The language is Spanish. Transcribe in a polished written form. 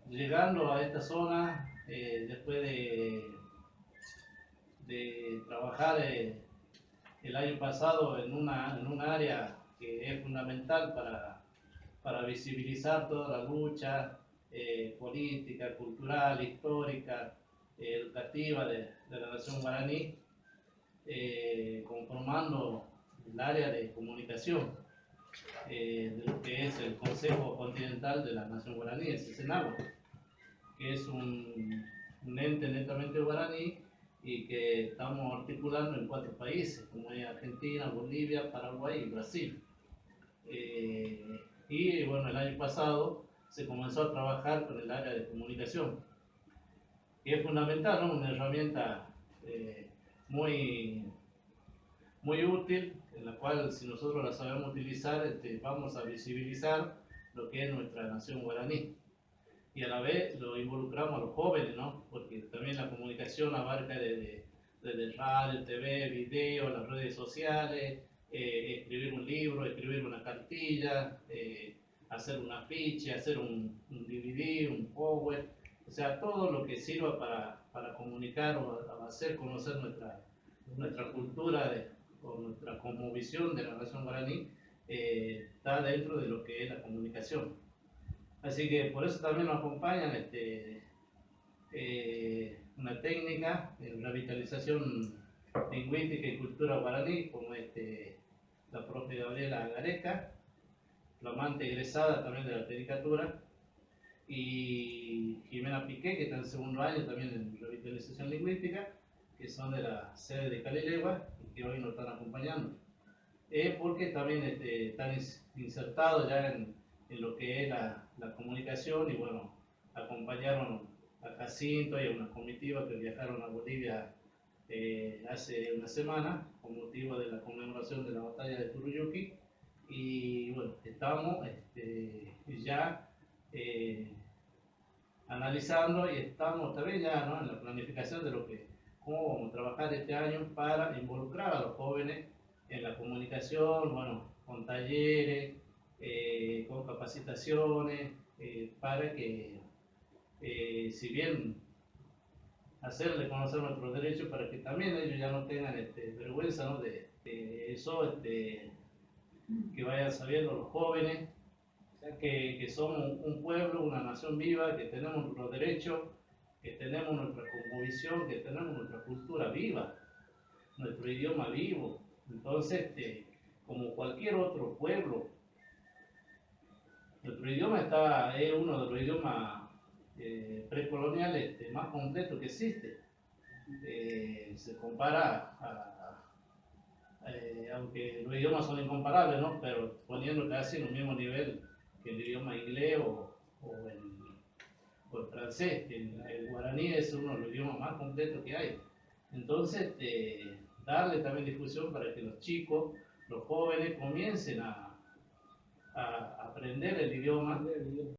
llegando a esta zona, después de trabajar el año pasado en un área que es fundamental para visibilizar toda la lucha política, cultural, histórica, educativa de la nación guaraní, conformando el área de comunicación de lo que es el Consejo Continental de la Nación Guaraní, el CENAGUA, que es un ente netamente guaraní y que estamos articulando en 4 países, como es Argentina, Bolivia, Paraguay y Brasil. Y bueno, el año pasado se comenzó a trabajar con el área de comunicación, que es fundamental, ¿no? Una herramienta muy, muy útil, en la cual si nosotros la sabemos utilizar, vamos a visibilizar lo que es nuestra nación guaraní. Y a la vez lo involucramos a los jóvenes, ¿no? Porque también la comunicación abarca desde radio, TV, video, las redes sociales, escribir un libro, escribir una cartilla, hacer un afiche, hacer un DVD, un power, o sea, todo lo que sirva para comunicar o hacer conocer nuestra cultura o nuestra cosmovisión de la nación guaraní, está dentro de lo que es la comunicación. Así que por eso también nos acompañan una técnica en revitalización lingüística y cultura guaraní, como la profe Gabriela Gareca, flamante egresada también de la tecnicatura, y Jimena Piqué, que está en el segundo año también en revitalización lingüística, que son de la sede de Calilegua y que hoy nos están acompañando. Porque también están insertados ya en lo que es la comunicación y bueno, acompañaron a Jacinto y a una comitiva que viajaron a Bolivia hace una semana con motivo de la conmemoración de la batalla de Turuyuqui y bueno, estamos ya analizando y estamos también ya, ¿no?, en la planificación de cómo vamos a trabajar este año para involucrar a los jóvenes en la comunicación, bueno, con talleres, con capacitaciones, para que, si bien hacerle conocer nuestros derechos, para que también ellos ya no tengan vergüenza, ¿no?, de eso, que vayan sabiendo los jóvenes que somos un pueblo, una nación viva, que tenemos nuestros derechos, que tenemos nuestra cosmovisión, que tenemos nuestra cultura viva, nuestro idioma vivo. Entonces, como cualquier otro pueblo, nuestro idioma es uno de los idiomas precoloniales más completos que existe. Se compara aunque los idiomas son incomparables, ¿no?, pero poniendo casi en el mismo nivel que el idioma inglés o el francés. El guaraní es uno de los idiomas más completos que hay. Entonces, darle también difusión para que los chicos, los jóvenes, comiencen a aprender el idioma